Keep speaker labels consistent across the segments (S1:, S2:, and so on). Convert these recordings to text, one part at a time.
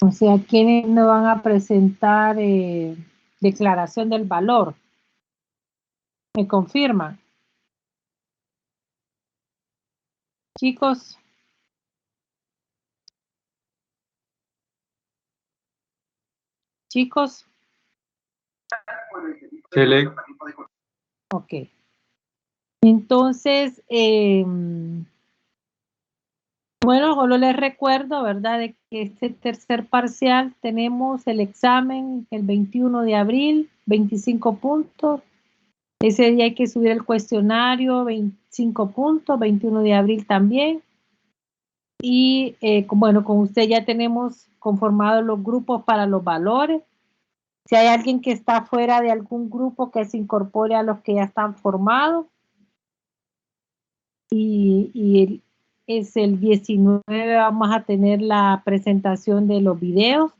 S1: O sea, ¿quiénes no van a presentar declaración del valor? ¿Me confirman? Chicos, chicos.
S2: Select.
S1: Ok. Entonces, bueno, solo les recuerdo, ¿verdad?, de que este tercer parcial tenemos el examen el 21 de abril, 25 puntos. Ese día hay que subir el cuestionario, 25 puntos, 21 de abril también. Y bueno, con usted ya tenemos conformados los grupos para los valores. Si hay alguien que está fuera de algún grupo, que se incorpore a los que ya están formados. Y es el 19, vamos a tener la presentación de los videos.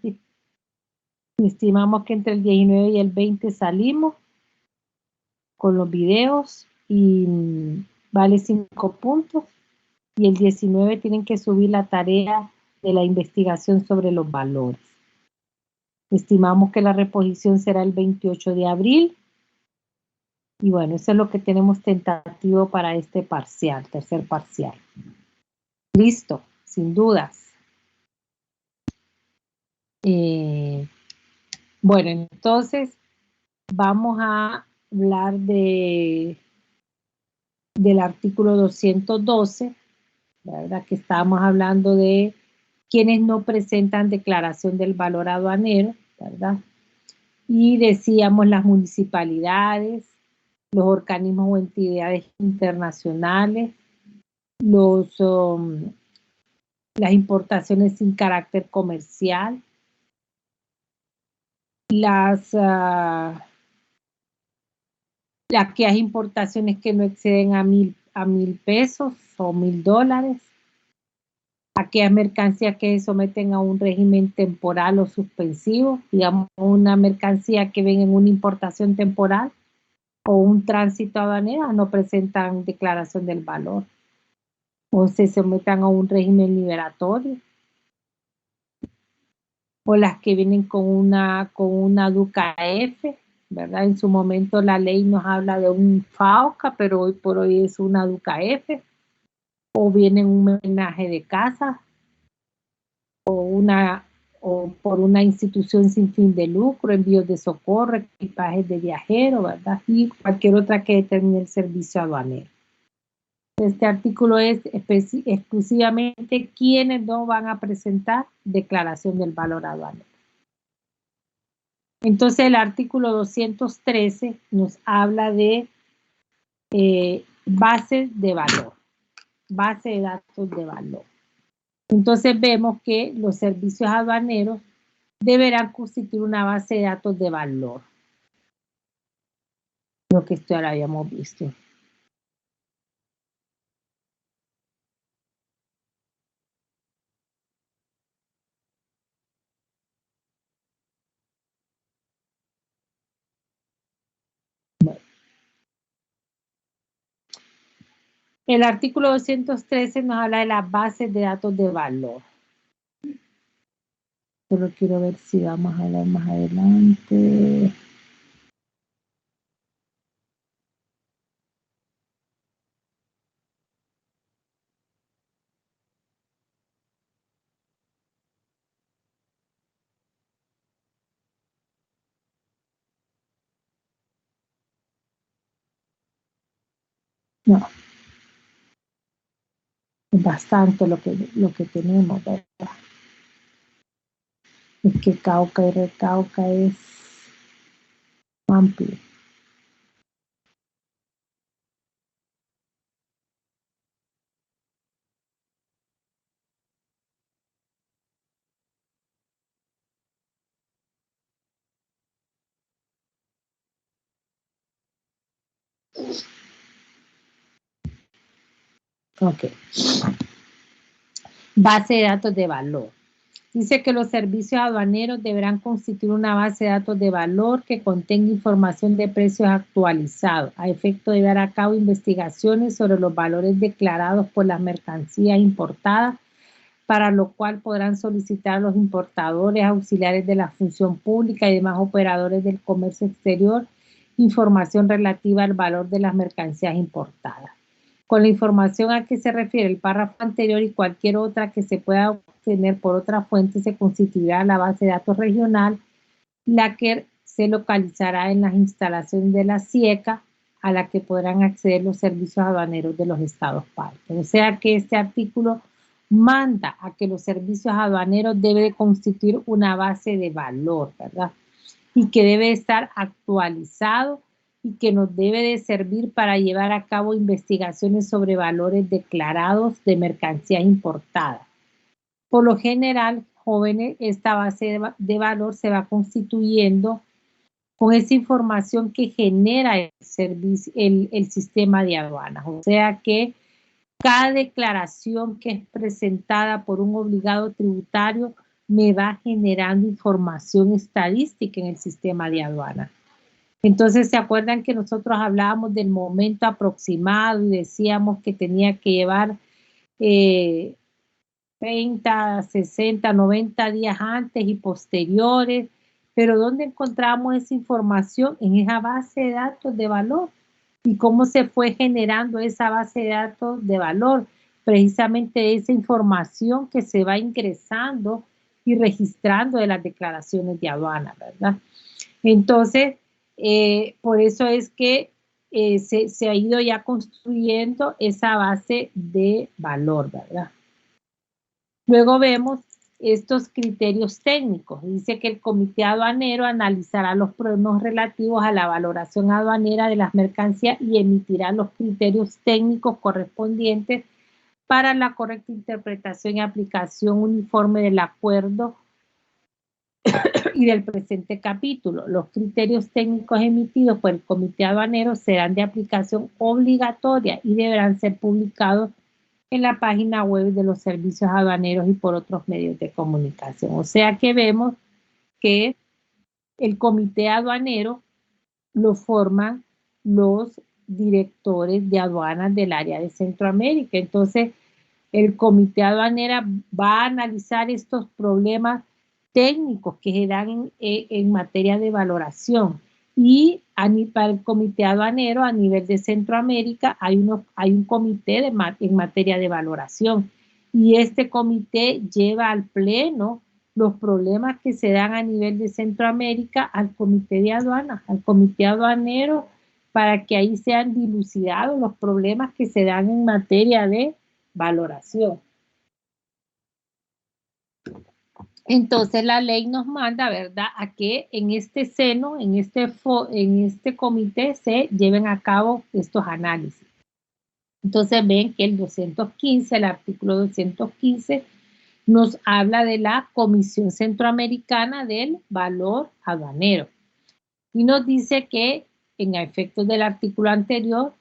S1: Estimamos que entre el 19 y el 20 salimos con los videos y vale 5 puntos. Y el 19 tienen que subir la tarea de la investigación sobre los valores. Estimamos que la reposición será el 28 de abril. Y bueno, eso es lo que tenemos tentativo para este parcial, tercer parcial. Listo, sin dudas. Bueno, entonces vamos a hablar del artículo 212, ¿verdad? Que estábamos hablando de quienes no presentan declaración del valor aduanero, ¿verdad? Y decíamos las municipalidades, los organismos o entidades internacionales, las importaciones sin carácter comercial, aquellas importaciones que no exceden a 1.000 pesos o $1.000, aquellas mercancías que se someten a un régimen temporal o suspensivo, digamos una mercancía que ven en una importación temporal o un tránsito aduanero, no presentan declaración del valor o se sometan a un régimen liberatorio, o las que vienen con una DUCA F, ¿verdad? En su momento la ley nos habla de un FAOCA, pero hoy por hoy es una DUCA F, o viene un homenaje de casa, o por una institución sin fin de lucro, envíos de socorro, equipajes de viajeros, ¿verdad? Y cualquier otra que determine el servicio aduanero. Este artículo es exclusivamente quienes no van a presentar declaración del valor aduanero. Entonces el artículo 213 nos habla de bases de valor, base de datos de valor. Entonces vemos que los servicios aduaneros deberán constituir una base de datos de valor. Lo que esto ya lo habíamos visto. Bueno. El artículo 213 nos habla de las bases de datos de valor. Solo quiero ver si vamos a hablar más adelante. No. Es bastante lo que tenemos, ¿verdad? Es que Cauca y Recauca es amplio. Ok. Base de datos de valor. Dice que los servicios aduaneros deberán constituir una base de datos de valor que contenga información de precios actualizados, a efecto de llevar a cabo investigaciones sobre los valores declarados por las mercancías importadas, para lo cual podrán solicitar a los importadores, auxiliares de la función pública y demás operadores del comercio exterior información relativa al valor de las mercancías importadas. Con la información a que se refiere el párrafo anterior y cualquier otra que se pueda obtener por otra fuente se constituirá la base de datos regional, la que se localizará en las instalaciones de la SIECA, a la que podrán acceder los servicios aduaneros de los estados partes. O sea que este artículo manda a que los servicios aduaneros deben constituir una base de valor, ¿verdad? Y que debe estar actualizado y que nos debe de servir para llevar a cabo investigaciones sobre valores declarados de mercancías importadas. Por lo general, jóvenes, esta base de valor se va constituyendo con esa información que genera el sistema de aduanas. O sea que cada declaración que es presentada por un obligado tributario me va generando información estadística en el sistema de aduanas. Entonces, ¿se acuerdan que nosotros hablábamos del momento aproximado y decíamos que tenía que llevar 30, 60, 90 días antes y posteriores? Pero ¿dónde encontramos esa información? En esa base de datos de valor. ¿Y cómo se fue generando esa base de datos de valor? Precisamente esa información que se va ingresando y registrando de las declaraciones de aduana, ¿verdad? Entonces, por eso es que se ha ido ya construyendo esa base de valor, ¿verdad? Luego vemos estos criterios técnicos. Dice que el comité aduanero analizará los problemas relativos a la valoración aduanera de las mercancías y emitirá los criterios técnicos correspondientes para la correcta interpretación y aplicación uniforme del acuerdo y del presente capítulo. Los criterios técnicos emitidos por el comité aduanero serán de aplicación obligatoria y deberán ser publicados en la página web de los servicios aduaneros y por otros medios de comunicación. O sea que vemos que el comité aduanero lo forman los directores de aduanas del área de Centroamérica. Entonces, el comité aduanero va a analizar estos problemas técnicos que se dan en materia de valoración. Y para el comité aduanero a nivel de Centroamérica hay un comité en materia de valoración. Y este comité lleva al pleno los problemas que se dan a nivel de Centroamérica al comité de aduanas, al comité aduanero, para que ahí sean dilucidados los problemas que se dan en materia de valoración. Entonces la ley nos manda, ¿verdad?, a que en este seno, en este comité se lleven a cabo estos análisis. Entonces ven que el artículo 215, nos habla de la Comisión Centroamericana del Valor Aduanero. Y nos dice que, en efectos del artículo anterior,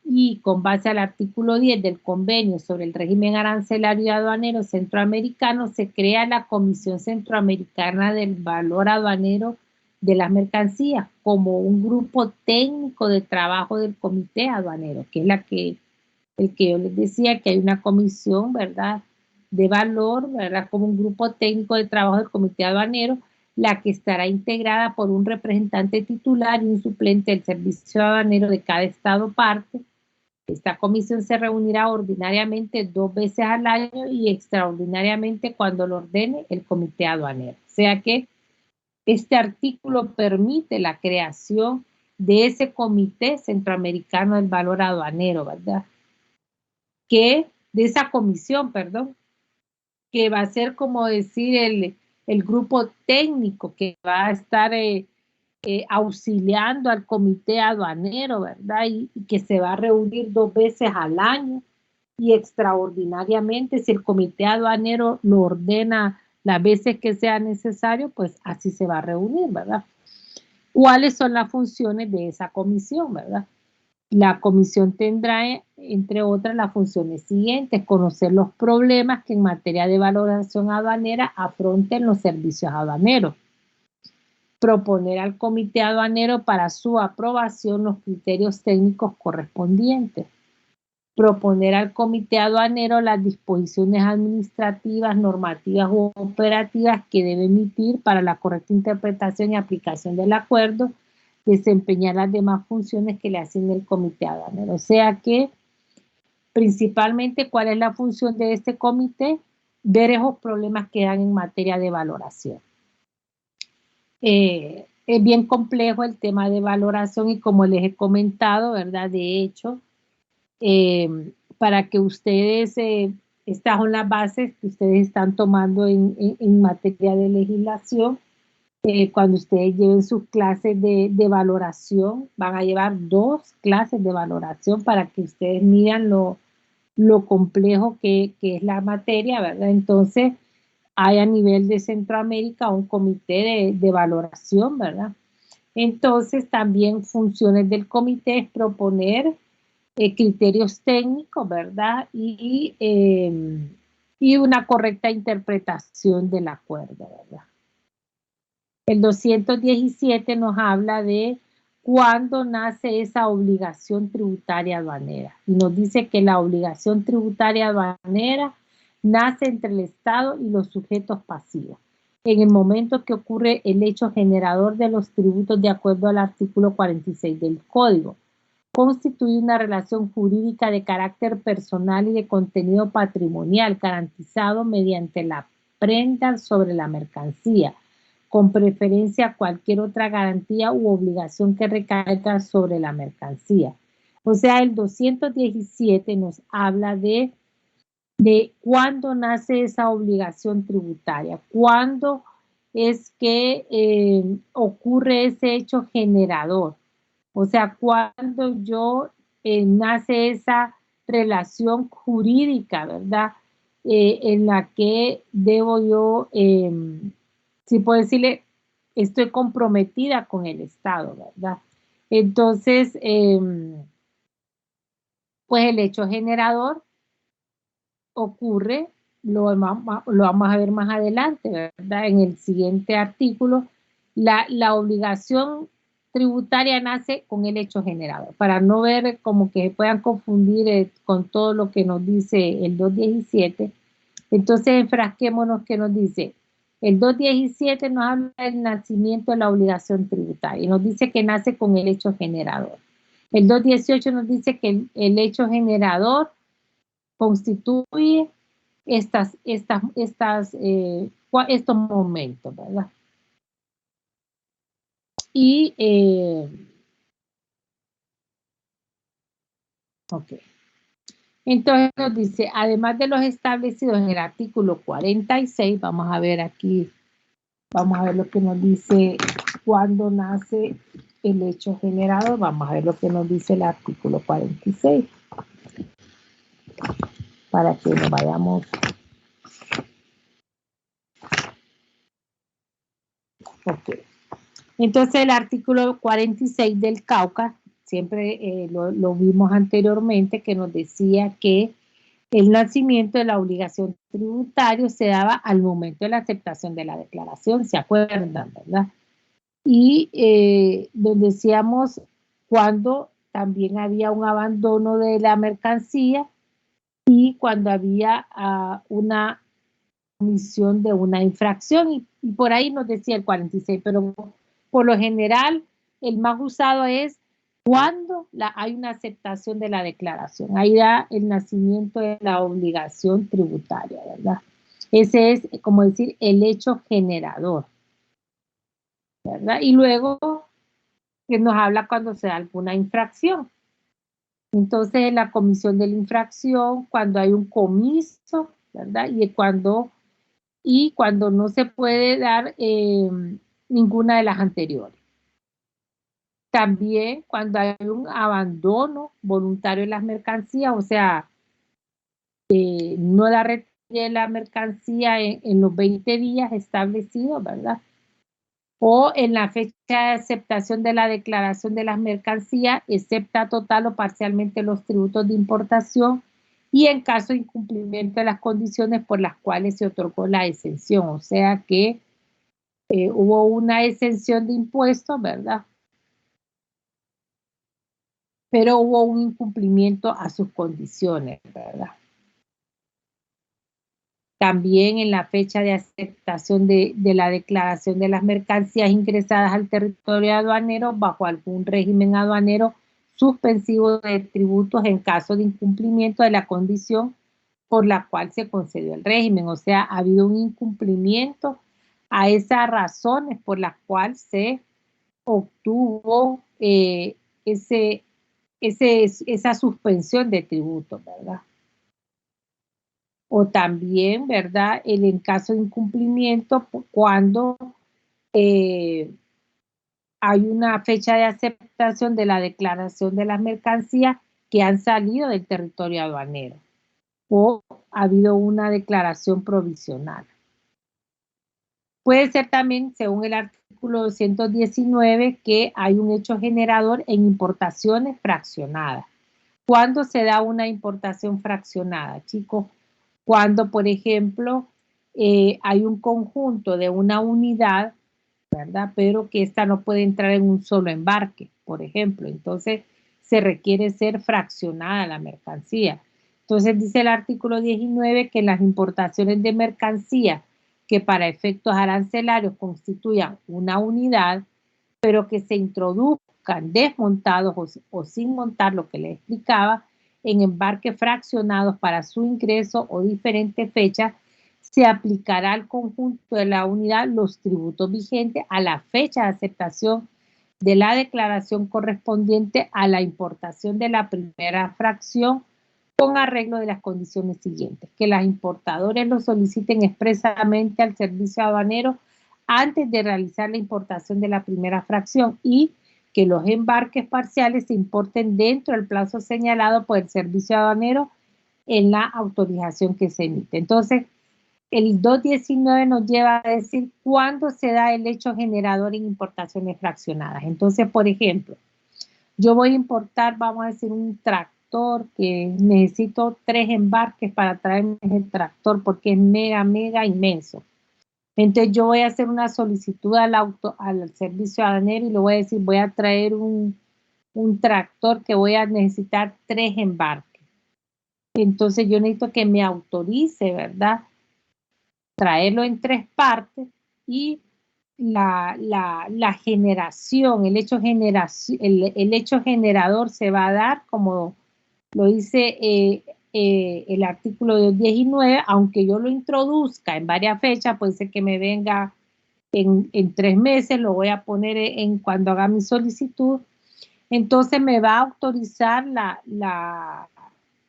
S1: y con base al artículo 10 del Convenio sobre el régimen arancelario y aduanero centroamericano, se crea la Comisión Centroamericana del Valor Aduanero de las Mercancías como un grupo técnico de trabajo del Comité Aduanero, que es el que yo les decía, que hay una comisión, ¿verdad?, de valor, ¿verdad?, como un grupo técnico de trabajo del Comité Aduanero, la que estará integrada por un representante titular y un suplente del servicio aduanero de cada estado parte. Esta comisión se reunirá ordinariamente 2 veces al año y extraordinariamente cuando lo ordene el comité aduanero. O sea que este artículo permite la creación de ese comité centroamericano del valor aduanero, ¿verdad? De esa comisión, perdón, que va a ser como decir el grupo técnico que va a estar auxiliando al comité aduanero, ¿verdad? Y que se va a reunir 2 veces al año y extraordinariamente, si el comité aduanero lo ordena las veces que sea necesario, pues así se va a reunir, ¿verdad? ¿Cuáles son las funciones de esa comisión, verdad? La comisión tendrá entre otras, las funciones siguientes: conocer los problemas que en materia de valoración aduanera afronten los servicios aduaneros, proponer al comité aduanero para su aprobación los criterios técnicos correspondientes, proponer al comité aduanero las disposiciones administrativas, normativas u operativas que debe emitir para la correcta interpretación y aplicación del acuerdo, desempeñar las demás funciones que le asigne el comité aduanero. O sea que, principalmente, ¿cuál es la función de este comité? Ver esos problemas que dan en materia de valoración. Es bien complejo el tema de valoración y, como les he comentado, ¿verdad? De hecho, para que ustedes, estas son las bases que ustedes están tomando en materia de legislación. Cuando ustedes lleven sus clases de valoración, van a llevar 2 clases de valoración para que ustedes midan lo complejo que es la materia, ¿verdad? Entonces, hay a nivel de Centroamérica un comité de valoración, ¿verdad? Entonces, también funciones del comité es proponer criterios técnicos, ¿verdad? Y una correcta interpretación del acuerdo, ¿verdad? El 217 nos habla de cuándo nace esa obligación tributaria aduanera. Y nos dice que la obligación tributaria aduanera nace entre el Estado y los sujetos pasivos, en el momento que ocurre el hecho generador de los tributos de acuerdo al artículo 46 del Código. Constituye una relación jurídica de carácter personal y de contenido patrimonial garantizado mediante la prenda sobre la mercancía, con preferencia a cualquier otra garantía u obligación que recaiga sobre la mercancía. O sea, el 217 nos habla de cuándo nace esa obligación tributaria, cuándo es que ocurre ese hecho generador. O sea, cuando nace esa relación jurídica, ¿verdad? En la que debo yo, si puedo decirle, estoy comprometida con el Estado, ¿verdad? Entonces, pues el hecho generador ocurre, lo vamos a ver más adelante, ¿verdad? En el siguiente artículo, la obligación tributaria nace con el hecho generador, para no ver como que se puedan confundir con todo lo que nos dice el 217. Entonces, enfrasquémonos que nos dice. El 217 nos habla del nacimiento de la obligación tributaria y nos dice que nace con el hecho generador. El 218 nos dice que el hecho generador constituye estos momentos, ¿verdad? Y, ok. Entonces nos dice, además de los establecidos en el artículo 46, vamos a ver aquí, vamos a ver lo que nos dice cuando nace el hecho generador. Vamos a ver lo que nos dice el artículo 46, para que nos vayamos. Ok. Entonces el artículo 46 del Cauca, siempre lo vimos anteriormente, que nos decía que el nacimiento de la obligación tributaria se daba al momento de la aceptación de la declaración, ¿se acuerdan, verdad? Y donde decíamos cuando también había un abandono de la mercancía y cuando había una comisión de una infracción, y por ahí nos decía el 46, pero por lo general el más usado es cuando hay una aceptación de la declaración. Ahí da el nacimiento de la obligación tributaria, ¿verdad? Ese es, como decir, el hecho generador, ¿verdad? Y luego que nos habla cuando se da alguna infracción. Entonces, la comisión de la infracción, cuando hay un comiso, ¿verdad? Y cuando no se puede dar ninguna de las anteriores. También cuando hay un abandono voluntario de las mercancías, o sea, no la retire la mercancía en los 20 días establecidos, ¿verdad? O en la fecha de aceptación de la declaración de las mercancías, excepta total o parcialmente los tributos de importación y en caso de incumplimiento de las condiciones por las cuales se otorgó la exención. O sea que hubo una exención de impuestos, ¿verdad? Pero hubo un incumplimiento a sus condiciones, ¿verdad? También en la fecha de aceptación de la declaración de las mercancías ingresadas al territorio aduanero bajo algún régimen aduanero suspensivo de tributos en caso de incumplimiento de la condición por la cual se concedió el régimen. O sea, ha habido un incumplimiento a esas razones por las cuales se obtuvo esa suspensión de tributos, ¿verdad? O también, ¿verdad? En caso de incumplimiento, cuando eh, hay una fecha de aceptación de la declaración de las mercancías que han salido del territorio aduanero o ha habido una declaración provisional. Puede ser también, según el artículo 219, que hay un hecho generador en importaciones fraccionadas. ¿Cuándo se da una importación fraccionada, chicos? Cuando, por ejemplo, hay un conjunto de una unidad, ¿verdad? Pero que esta no puede entrar en un solo embarque, por ejemplo. Entonces, se requiere ser fraccionada la mercancía. Entonces, dice el artículo 19 que las importaciones de mercancía que para efectos arancelarios constituyan una unidad, pero que se introduzcan desmontados o sin montar, lo que les explicaba, en embarques fraccionados para su ingreso o diferentes fechas, se aplicará al conjunto de la unidad los tributos vigentes a la fecha de aceptación de la declaración correspondiente a la importación de la primera fracción con arreglo de las condiciones siguientes: que los importadores lo soliciten expresamente al servicio aduanero antes de realizar la importación de la primera fracción y que los embarques parciales se importen dentro del plazo señalado por el servicio aduanero en la autorización que se emite. Entonces, el 219 nos lleva a decir cuándo se da el hecho generador en importaciones fraccionadas. Entonces, por ejemplo, yo voy a importar, vamos a decir, un tractor que necesito 3 embarques para traerme el tractor porque es mega inmenso. Entonces yo voy a hacer una solicitud al servicio aduanero y le voy a decir, voy a traer un tractor que voy a necesitar 3 embarques. Entonces yo necesito que me autorice, ¿verdad? Traerlo en 3 partes y la generación, el hecho generador se va a dar como lo dice el artículo 19, aunque yo lo introduzca en varias fechas, puede ser que me venga en 3 meses, lo voy a poner cuando haga mi solicitud, entonces me va a autorizar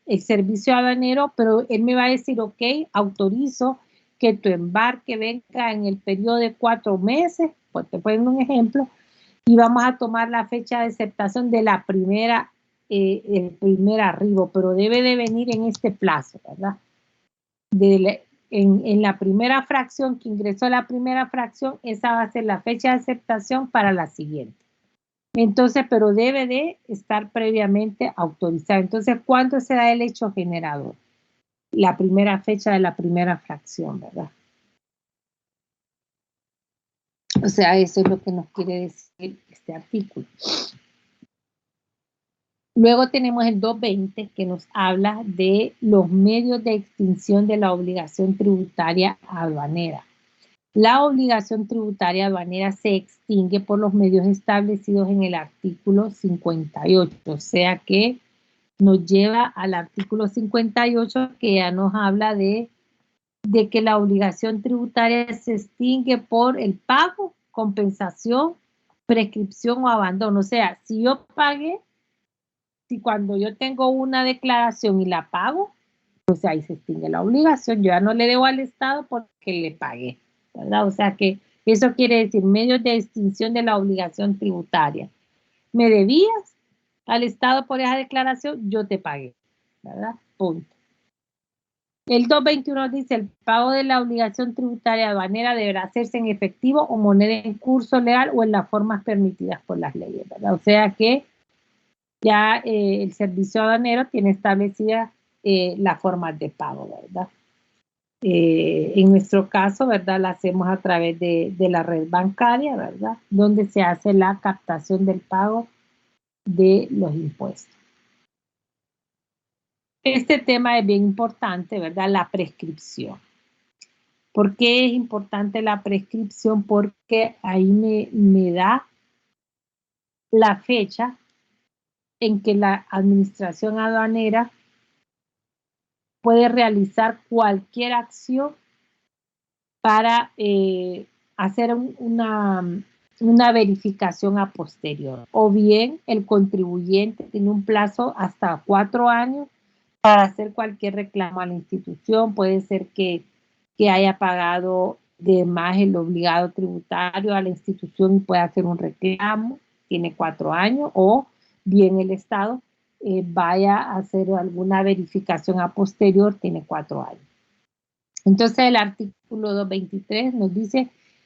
S1: el servicio aduanero, pero él me va a decir, ok, autorizo que tu embarque venga en el periodo de 4 meses, pues te pongo un ejemplo, y vamos a tomar la fecha de aceptación de la primera, el primer arribo, pero debe de venir en este plazo, ¿verdad? En la primera fracción que ingresó la primera fracción, esa va a ser la fecha de aceptación para la siguiente. Entonces, pero debe de estar previamente autorizado. Entonces, ¿cuándo se da el hecho generador? La primera fecha de la primera fracción, ¿verdad? O sea, eso es lo que nos quiere decir este artículo. Luego tenemos el 220 que nos habla de los medios de extinción de la obligación tributaria aduanera. La obligación tributaria aduanera se extingue por los medios establecidos en el artículo 58, o sea que nos lleva al artículo 58 que ya nos habla de que la obligación tributaria se extingue por el pago, compensación, prescripción o abandono. O sea, si yo pagué, si cuando yo tengo una declaración y la pago, pues ahí se extingue la obligación. Yo ya no le debo al Estado porque le pagué, ¿verdad? O sea que eso quiere decir medios de extinción de la obligación tributaria. Me debías al Estado por esa declaración, yo te pagué, ¿verdad? Punto. El 221 dice, el pago de la obligación tributaria aduanera deberá hacerse en efectivo o moneda en curso legal o en las formas permitidas por las leyes, ¿verdad? O sea que ya el servicio aduanero tiene establecidas las formas de pago, ¿verdad? En nuestro caso, ¿verdad? La hacemos a través de la red bancaria, ¿verdad? Donde se hace la captación del pago de los impuestos. Este tema es bien importante, ¿verdad? La prescripción. ¿Por qué es importante la prescripción? Porque ahí me da la fecha en que la administración aduanera puede realizar cualquier acción para hacer una verificación a posterior. O bien el contribuyente tiene un plazo hasta 4 años para hacer cualquier reclamo a la institución. Puede ser que haya pagado de más el obligado tributario a la institución y pueda hacer un reclamo, tiene 4 años, o bien el Estado vaya a hacer alguna verificación a posterior, tiene 4 años. Entonces el artículo 223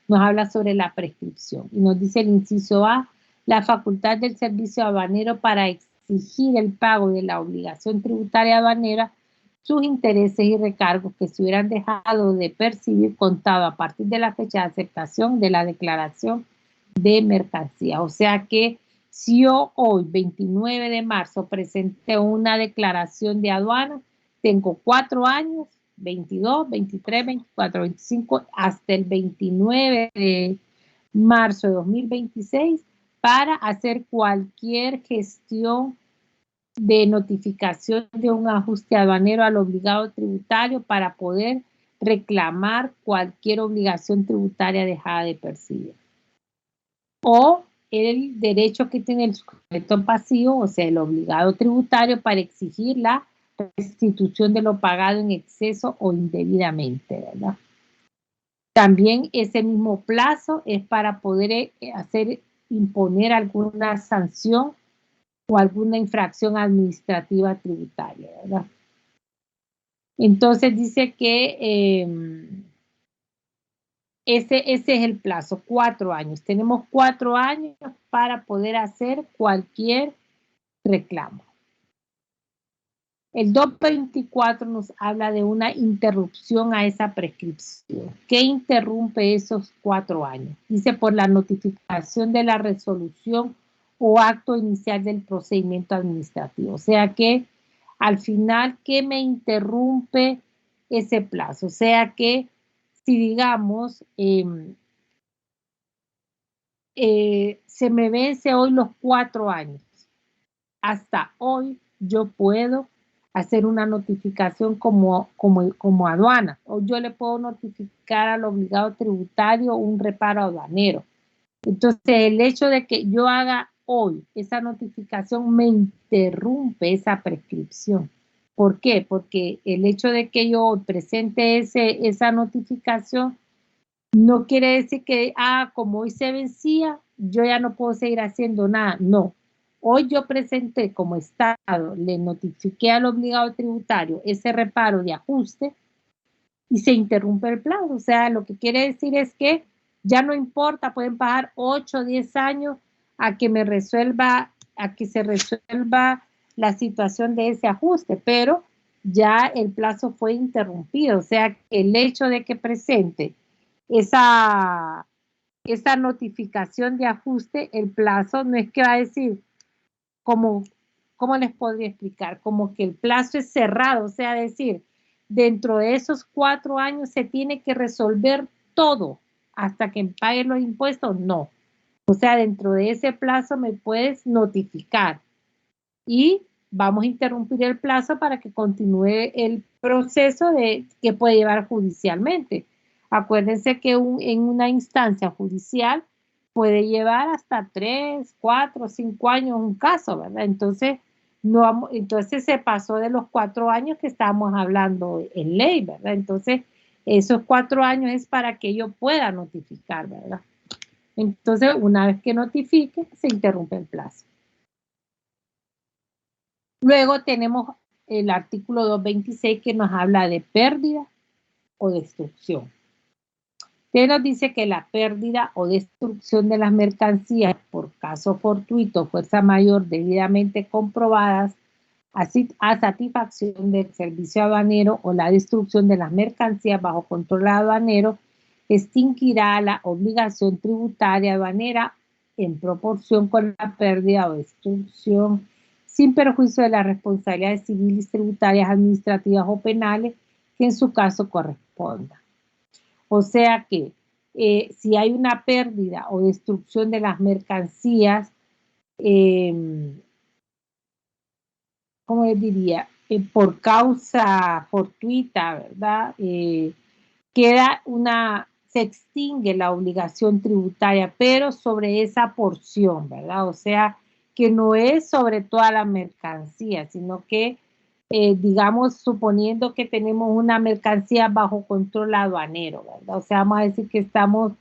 S1: nos habla sobre la prescripción y nos dice el inciso A, la facultad del servicio aduanero para exigir el pago de la obligación tributaria aduanera, sus intereses y recargos que se hubieran dejado de percibir contado a partir de la fecha de aceptación de la declaración de mercancía. O sea que si yo hoy, 29 de marzo, presenté una declaración de aduana, tengo 4 años, 22, 23, 24, 25, hasta el 29 de marzo de 2026 para hacer cualquier gestión de notificación de un ajuste aduanero al obligado tributario para poder reclamar cualquier obligación tributaria dejada de percibir. O el derecho que tiene el sujeto pasivo, o sea, el obligado tributario, para exigir la restitución de lo pagado en exceso o indebidamente, ¿verdad? También ese mismo plazo es para poder imponer alguna sanción o alguna infracción administrativa tributaria, ¿verdad? Entonces dice que ese es el plazo, 4 años. Tenemos 4 años para poder hacer cualquier reclamo. El 224 nos habla de una interrupción a esa prescripción. ¿Qué interrumpe esos 4 años? Dice por la notificación de la resolución o acto inicial del procedimiento administrativo. O sea que al final, ¿qué me interrumpe ese plazo? O sea que si digamos, se me vence hoy los 4 años, hasta hoy yo puedo hacer una notificación como aduana, o yo le puedo notificar al obligado tributario un reparo aduanero. Entonces, el hecho de que yo haga hoy esa notificación me interrumpe esa prescripción. ¿Por qué? Porque el hecho de que yo presente esa notificación no quiere decir que, como hoy se vencía, yo ya no puedo seguir haciendo nada. No. Hoy yo presenté como Estado, le notifiqué al obligado tributario ese reparo de ajuste y se interrumpe el plazo. O sea, lo que quiere decir es que ya no importa, pueden pasar 8 o 10 años a que se resuelva la situación de ese ajuste, pero ya el plazo fue interrumpido. O sea, el hecho de que presente esa notificación de ajuste, el plazo no es que va a decir como, ¿cómo les podría explicar? Como que el plazo es cerrado, o sea, decir, dentro de esos 4 años se tiene que resolver todo hasta que pague los impuestos, no. O sea, dentro de ese plazo me puedes notificar y vamos a interrumpir el plazo para que continúe el proceso que puede llevar judicialmente. Acuérdense que en una instancia judicial puede llevar hasta 3, 4, 5 años un caso, ¿verdad? Entonces, entonces se pasó de los 4 años que estábamos hablando en ley, ¿verdad? Entonces, esos 4 años es para que yo pueda notificar, ¿verdad? Entonces, una vez que notifique, se interrumpe el plazo. Luego tenemos el artículo 226 que nos habla de pérdida o destrucción. Usted nos dice que la pérdida o destrucción de las mercancías por caso fortuito o fuerza mayor debidamente comprobadas a satisfacción del servicio aduanero o la destrucción de las mercancías bajo control aduanero extinguirá la obligación tributaria aduanera en proporción con la pérdida o destrucción sin perjuicio de las responsabilidades civiles, tributarias, administrativas o penales que en su caso corresponda. O sea que si hay una pérdida o destrucción de las mercancías, ¿cómo les diría? Por causa fortuita, ¿verdad? Se extingue la obligación tributaria, pero sobre esa porción, ¿verdad? O sea, que no es sobre toda la mercancía, sino que, digamos, suponiendo que tenemos una mercancía bajo control aduanero, ¿verdad? O sea, vamos a decir que estamos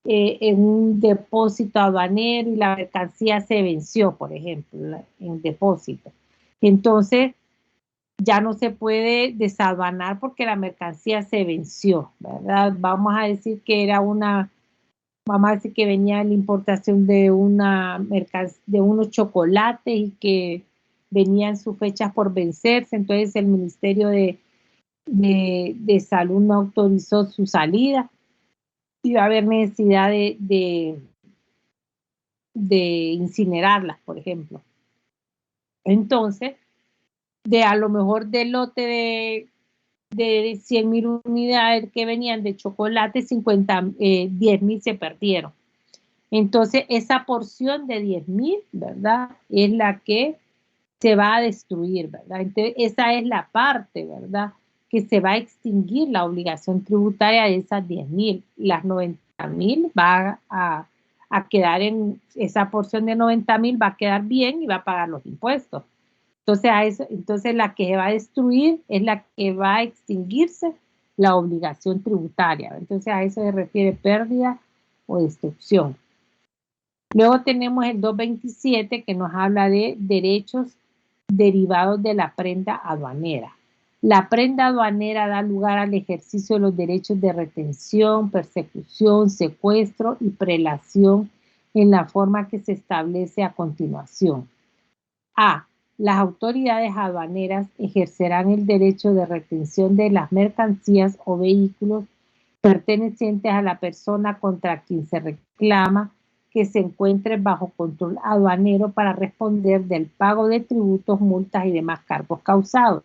S1: en un depósito aduanero y la mercancía se venció, por ejemplo, en depósito. Entonces, ya no se puede desaduanar porque la mercancía se venció, ¿verdad? Vamos a decir que vamos a decir que venía la importación de de unos chocolates y que venían sus fechas por vencerse, entonces el Ministerio de Salud no autorizó su salida y va a haber necesidad de incinerarlas, por ejemplo. Entonces, a lo mejor del lote de 100,000 unidades que venían de chocolate, 10,000 se perdieron. Entonces, esa porción de 10,000, ¿verdad? Es la que se va a destruir, ¿verdad? Entonces, esa es la parte, ¿verdad? Que se va a extinguir la obligación tributaria de esas 10,000. Las 90,000 va a quedar esa porción de 90,000 va a quedar bien y va a pagar los impuestos. Entonces la que se va a destruir es la que va a extinguirse la obligación tributaria. Entonces a eso se refiere pérdida o destrucción. Luego tenemos el 227 que nos habla de derechos derivados de la prenda aduanera. La prenda aduanera da lugar al ejercicio de los derechos de retención, persecución, secuestro y prelación en la forma que se establece a continuación. A. Las autoridades aduaneras ejercerán el derecho de retención de las mercancías o vehículos pertenecientes a la persona contra quien se reclama que se encuentre bajo control aduanero para responder del pago de tributos, multas y demás cargos causados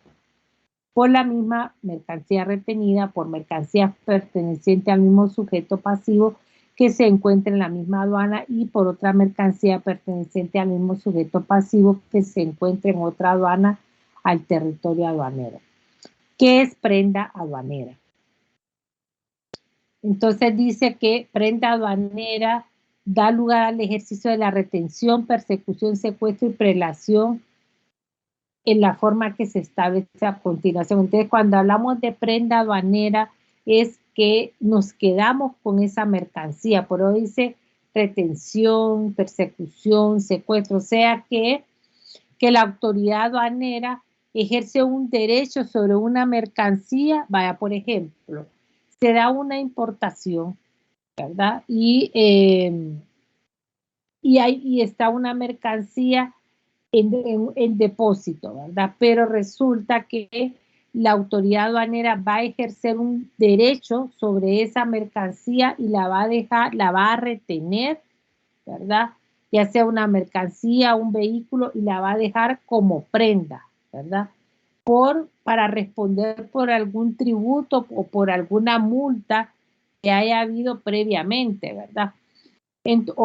S1: por la misma mercancía retenida, por mercancías pertenecientes al mismo sujeto pasivo que se encuentre en la misma aduana y por otra mercancía perteneciente al mismo sujeto pasivo que se encuentre en otra aduana al territorio aduanero. ¿Qué es prenda aduanera? Entonces dice que prenda aduanera da lugar al ejercicio de la retención, persecución, secuestro y prelación en la forma que se establece a continuación. Entonces, cuando hablamos de prenda aduanera, es que nos quedamos con esa mercancía. Por eso dice retención, persecución, secuestro. O sea que la autoridad aduanera ejerce un derecho sobre una mercancía. Vaya, por ejemplo, se da una importación, ¿verdad? Y está una mercancía en depósito, ¿verdad? Pero resulta que la autoridad aduanera va a ejercer un derecho sobre esa mercancía y la va a retener, ¿verdad? Ya sea una mercancía, un vehículo, y la va a dejar como prenda, ¿verdad? Para responder por algún tributo o por alguna multa que haya habido previamente, ¿verdad? Entonces,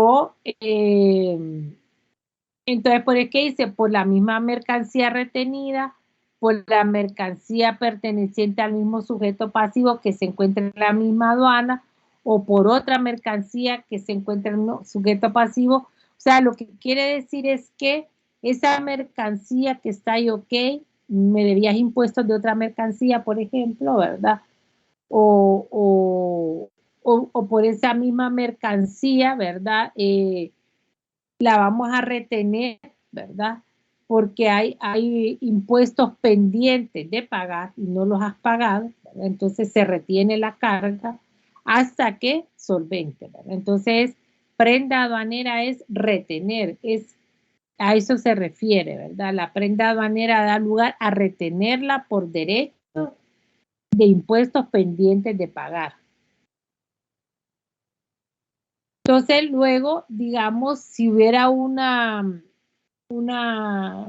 S1: ¿por qué dice? Por la misma mercancía retenida, por la mercancía perteneciente al mismo sujeto pasivo que se encuentra en la misma aduana, o por otra mercancía que se encuentra en un sujeto pasivo. O sea, lo que quiere decir es que esa mercancía que está ahí, ok, me debías impuestos de otra mercancía, por ejemplo, ¿verdad? O por esa misma mercancía, ¿verdad? La vamos a retener, ¿verdad? porque hay impuestos pendientes de pagar y no los has pagado, ¿verdad? Entonces se retiene la carga hasta que solvente, ¿verdad? Entonces, prenda aduanera es retener, a eso se refiere, ¿verdad? La prenda aduanera da lugar a retenerla por derecho de impuestos pendientes de pagar. Entonces, luego, digamos, si hubiera una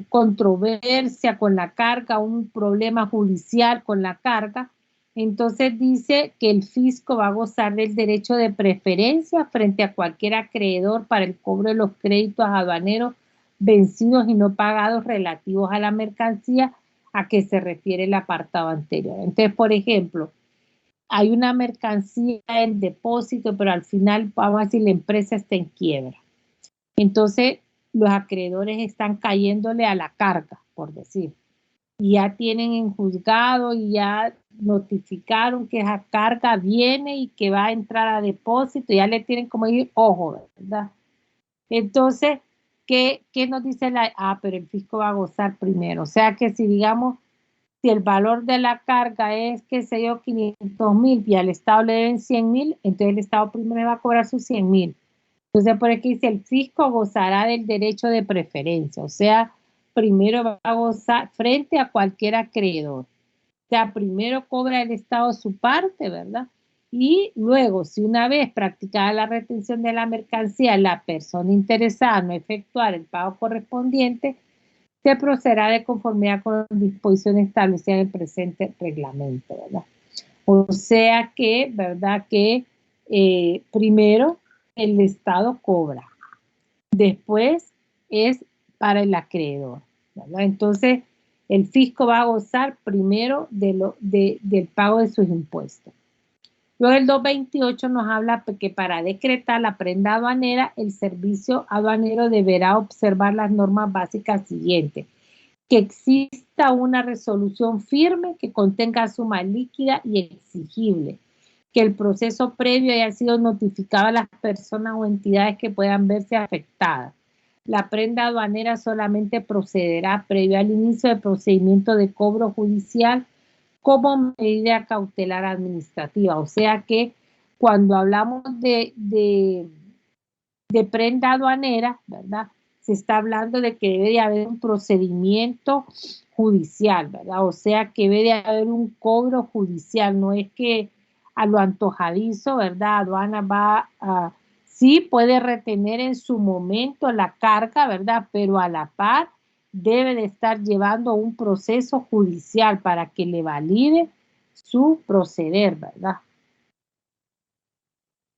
S1: controversia con la carga, un problema judicial con la carga, entonces dice que el fisco va a gozar del derecho de preferencia frente a cualquier acreedor para el cobro de los créditos aduaneros vencidos y no pagados relativos a la mercancía a que se refiere el apartado anterior. Entonces, por ejemplo, hay una mercancía en depósito, pero al final, vamos a decir, la empresa está en quiebra. Entonces, los acreedores están cayéndole a la carga, por decir. Y ya tienen en juzgado y ya notificaron que esa carga viene y que va a entrar a depósito. Ya le tienen como decir, ojo, ¿verdad? Entonces, ¿qué nos dice la? Pero el fisco va a gozar primero. O sea que si digamos, si el valor de la carga es, qué sé yo, 500,000 y al Estado le deben 100,000, entonces el Estado primero va a cobrar sus 100,000. Entonces, por aquí dice, el fisco gozará del derecho de preferencia, o sea, primero va a gozar frente a cualquier acreedor. O sea, primero cobra el Estado su parte, ¿verdad? Y luego, si una vez practicada la retención de la mercancía, la persona interesada no efectuar el pago correspondiente, se procederá de conformidad con las disposiciones establecidas en el presente reglamento, ¿verdad? O sea que, ¿verdad? Que primero el Estado cobra, después es para el acreedor, ¿verdad? Entonces, el fisco va a gozar primero del pago de sus impuestos. Luego el 228 nos habla que para decretar la prenda aduanera, el servicio aduanero deberá observar las normas básicas siguientes: que exista una resolución firme que contenga suma líquida y exigible, que el proceso previo haya sido notificado a las personas o entidades que puedan verse afectadas. La prenda aduanera solamente procederá previo al inicio del procedimiento de cobro judicial como medida cautelar administrativa. O sea que cuando hablamos de prenda aduanera, ¿verdad? Se está hablando de que debe de haber un procedimiento judicial, ¿verdad? O sea, que debe de haber un cobro judicial, no es que a lo antojadizo, ¿verdad? Aduana va a, sí puede retener en su momento la carga, ¿verdad? Pero a la par debe de estar llevando un proceso judicial para que le valide su proceder, ¿verdad?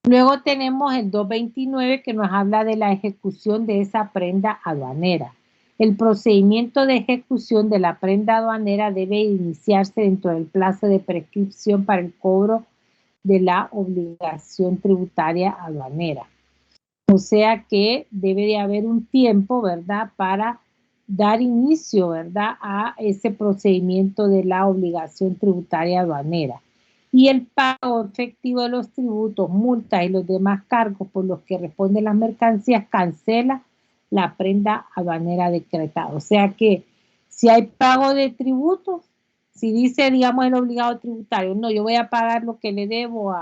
S1: Luego tenemos el 229 que nos habla de la ejecución de esa prenda aduanera. El procedimiento de ejecución de la prenda aduanera debe iniciarse dentro del plazo de prescripción para el cobro de la obligación tributaria aduanera. O sea que debe de haber un tiempo, ¿verdad?, para dar inicio, ¿verdad?, a ese procedimiento de la obligación tributaria aduanera. Y el pago efectivo de los tributos, multas y los demás cargos por los que responden las mercancías cancela la prenda aduanera decretada. O sea que si hay pago de tributos, si dice, digamos, el obligado tributario, no, yo voy a pagar lo que le debo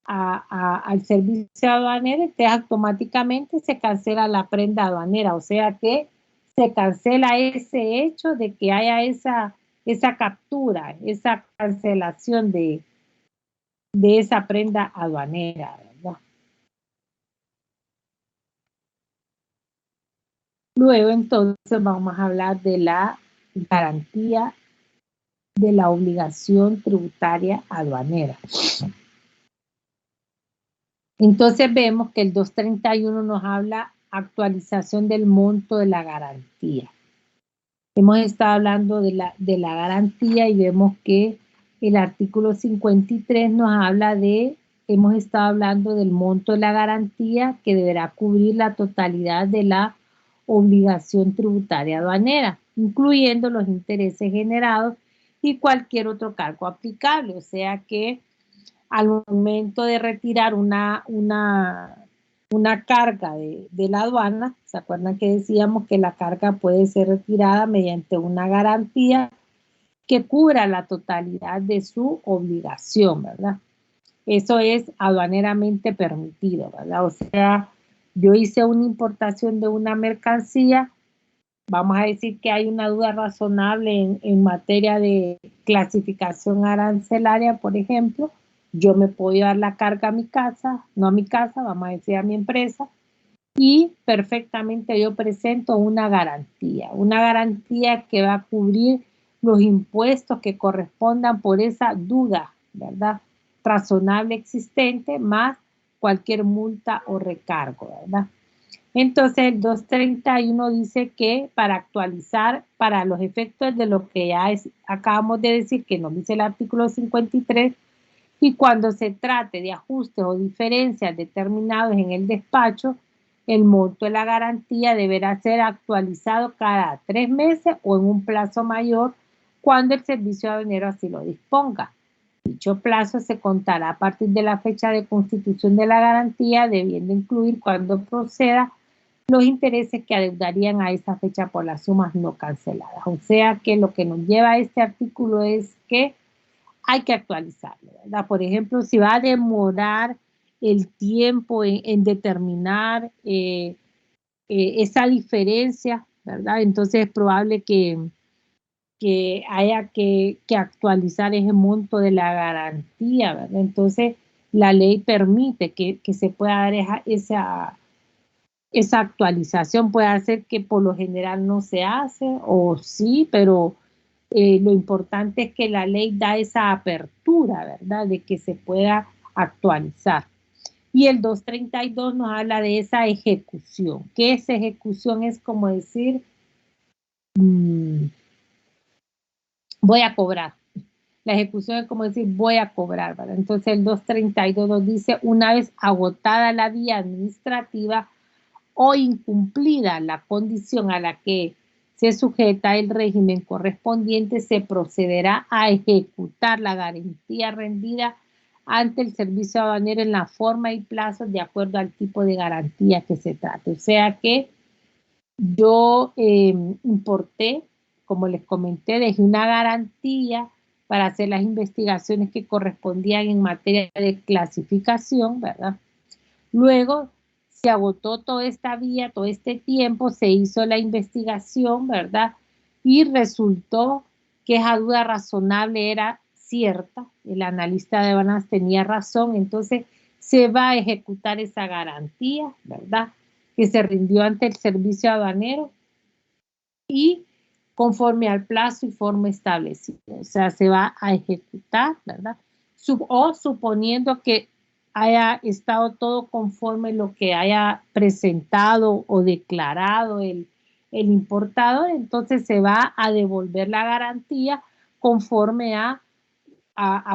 S1: al servicio aduanero, entonces automáticamente se cancela la prenda aduanera. O sea que se cancela ese hecho de que haya esa captura, esa cancelación de esa prenda aduanera, ¿verdad? Luego entonces vamos a hablar de la garantía de la obligación tributaria aduanera. Entonces vemos que el 231 nos habla actualización del monto de la garantía. Hemos estado hablando de la garantía y vemos que el artículo 53 nos habla hemos estado hablando del monto de la garantía que deberá cubrir la totalidad de la obligación tributaria aduanera, incluyendo los intereses generados y cualquier otro cargo aplicable. O sea que al momento de retirar una una carga de la aduana. ¿Se acuerdan que decíamos que la carga puede ser retirada mediante una garantía que cubra la totalidad de su obligación, ¿verdad? Eso es aduaneramente permitido, ¿verdad? O sea, yo hice una importación de una mercancía, vamos a decir que hay una duda razonable en materia de clasificación arancelaria, por ejemplo, yo me puedo llevar la carga a mi casa, no a mi casa, vamos a decir a mi empresa, y perfectamente yo presento una garantía que va a cubrir los impuestos que correspondan por esa duda, ¿verdad? Razonable existente más cualquier multa o recargo, ¿verdad? Entonces el 231 dice que para actualizar, para los efectos de lo que ya acabamos de decir, que nos dice el artículo 53, y cuando se trate de ajustes o diferencias determinados en el despacho, el monto de la garantía deberá ser actualizado cada 3 meses o en un plazo mayor cuando el servicio aduanero así lo disponga. Dicho plazo se contará a partir de la fecha de constitución de la garantía, debiendo incluir cuando proceda los intereses que adeudarían a esa fecha por las sumas no canceladas. O sea que lo que nos lleva a este artículo es que hay que actualizarlo, ¿verdad? Por ejemplo, si va a demorar el tiempo en determinar esa diferencia, ¿verdad? Entonces es probable que haya que actualizar ese monto de la garantía, ¿verdad? Entonces la ley permite que se pueda dar esa actualización. Puede hacer que por lo general no se hace o sí, pero lo importante es que la ley da esa apertura, ¿verdad? De que se pueda actualizar. Y el 232 nos habla de esa ejecución. ¿Qué es ejecución? Es como decir, voy a cobrar. La ejecución es como decir, voy a cobrar, ¿verdad? Entonces el 232 nos dice, una vez agotada la vía administrativa o incumplida la condición a la que se sujeta el régimen correspondiente, se procederá a ejecutar la garantía rendida ante el servicio aduanero en la forma y plazos de acuerdo al tipo de garantía que se trate. O sea que yo importé, como les comenté, dejé una garantía para hacer las investigaciones que correspondían en materia de clasificación, ¿verdad? Luego se agotó toda esta vía, todo este tiempo, se hizo la investigación, ¿verdad? Y resultó que esa duda razonable era cierta, el analista de aduanas tenía razón, entonces se va a ejecutar esa garantía, ¿verdad? Que se rindió ante el servicio aduanero y conforme al plazo y forma establecido. O sea, se va a ejecutar, ¿verdad? O suponiendo que haya estado todo conforme lo que haya presentado o declarado el importador, entonces se va a devolver la garantía conforme a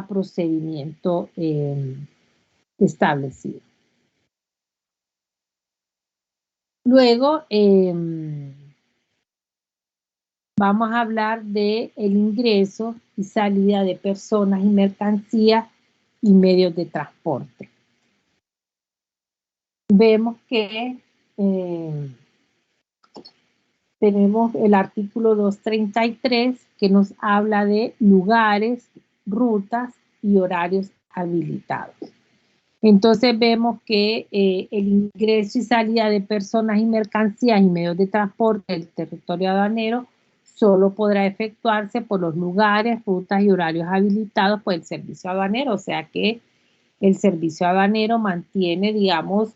S1: procedimiento establecido. Luego, vamos a hablar de el ingreso y salida de personas y mercancías y medios de transporte. Vemos que tenemos el artículo 233 que nos habla de lugares, rutas y horarios habilitados. Entonces vemos que el ingreso y salida de personas y mercancías y medios de transporte del territorio aduanero solo podrá efectuarse por los lugares, rutas y horarios habilitados por el servicio aduanero. O sea que el servicio aduanero mantiene, digamos,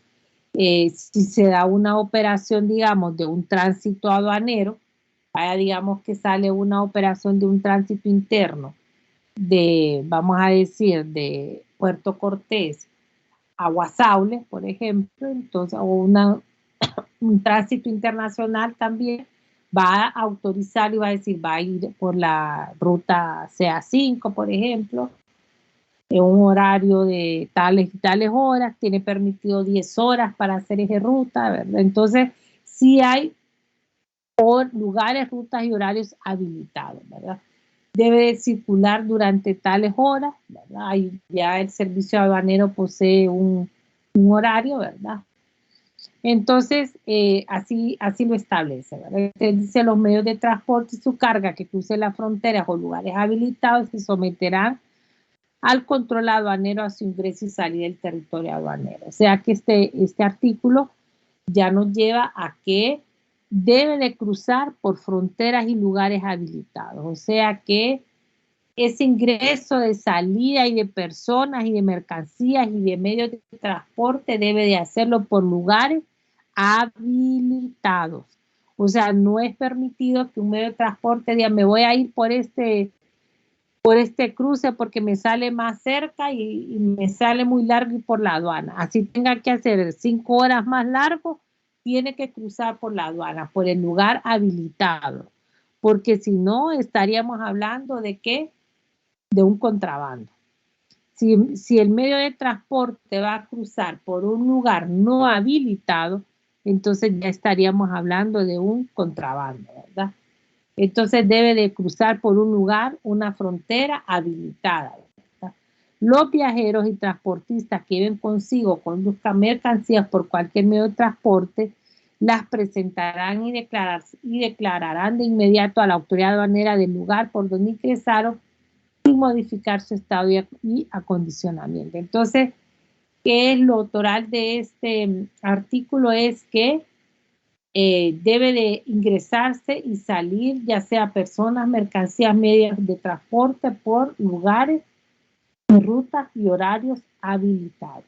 S1: si se da una operación, digamos, de un tránsito aduanero, vaya, digamos que sale una operación de un tránsito interno de, vamos a decir, de Puerto Cortés a Guasaule, por ejemplo, entonces, o un tránsito internacional también va a autorizar y va a decir, va a ir por la ruta CA5, por ejemplo, en un horario de tales y tales horas, tiene permitido 10 horas para hacer esa ruta, ¿verdad? Entonces, sí hay lugares, rutas y horarios habilitados, ¿verdad? Debe circular durante tales horas, ¿verdad? Ya el servicio aduanero posee un horario, ¿verdad? Entonces, así lo establece, ¿verdad? Dice, los medios de transporte y su carga que crucen las fronteras o lugares habilitados se someterán al control aduanero a su ingreso y salida del territorio aduanero. O sea que este artículo ya nos lleva a que debe de cruzar por fronteras y lugares habilitados. O sea que ese ingreso de salida y de personas y de mercancías y de medios de transporte debe de hacerlo por lugares habilitados. O sea, no es permitido que un medio de transporte diga, me voy a ir por este cruce porque me sale más cerca y me sale muy largo y por la aduana. Así tenga que hacer 5 horas más largo, tiene que cruzar por la aduana, por el lugar habilitado. Porque si no, estaríamos hablando de qué? De un contrabando. Si el medio de transporte va a cruzar por un lugar no habilitado, entonces ya estaríamos hablando de un contrabando, ¿verdad? Entonces debe de cruzar por un lugar, una frontera habilitada, ¿verdad? Los viajeros y transportistas que lleven consigo, conduzcan mercancías por cualquier medio de transporte, las presentarán y declararán de inmediato a la autoridad aduanera del lugar por donde ingresaron y modificar su estado y acondicionamiento. Entonces, ¿qué es lo autoral de este artículo? Es que debe de ingresarse y salir, ya sea personas, mercancías, medios de transporte por lugares, rutas y horarios habilitados.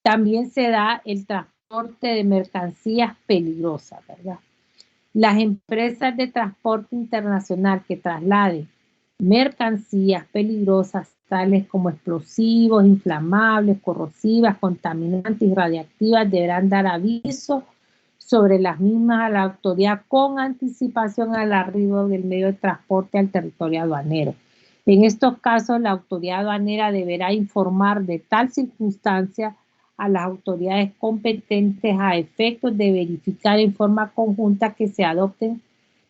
S1: También se da el transporte de mercancías peligrosas, ¿verdad? Las empresas de transporte internacional que trasladen mercancías peligrosas tales como explosivos, inflamables, corrosivas, contaminantes y radiactivas deberán dar aviso sobre las mismas a la autoridad con anticipación al arribo del medio de transporte al territorio aduanero. En estos casos, la autoridad aduanera deberá informar de tal circunstancia a las autoridades competentes a efectos de verificar en forma conjunta que se adopten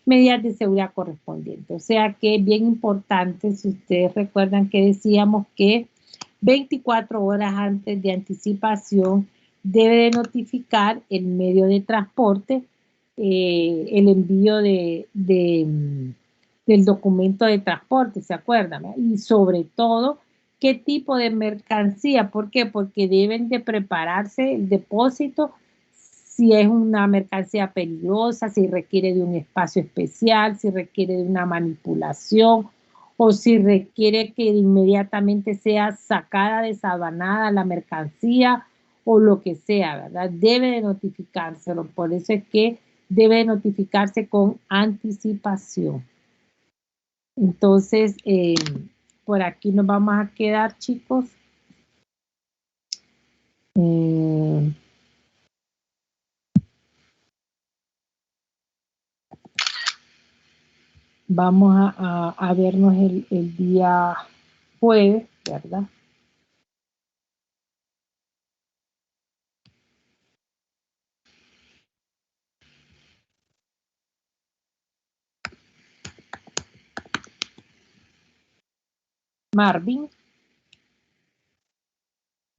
S1: medidas de seguridad correspondientes. O sea que es bien importante, si ustedes recuerdan que decíamos que 24 horas antes de anticipación debe de notificar el medio de transporte el envío del documento de transporte, ¿se acuerdan? Y sobre todo, ¿qué tipo de mercancía? ¿Por qué? Porque deben de prepararse el depósito si es una mercancía peligrosa, si requiere de un espacio especial, si requiere de una manipulación o si requiere que inmediatamente sea sacada, desabanada la mercancía o lo que sea, ¿verdad? Debe de notificárselo, por eso es que debe de notificarse con anticipación. Entonces, por aquí nos vamos a quedar, chicos. Vamos a vernos el día jueves, ¿verdad? Marvin.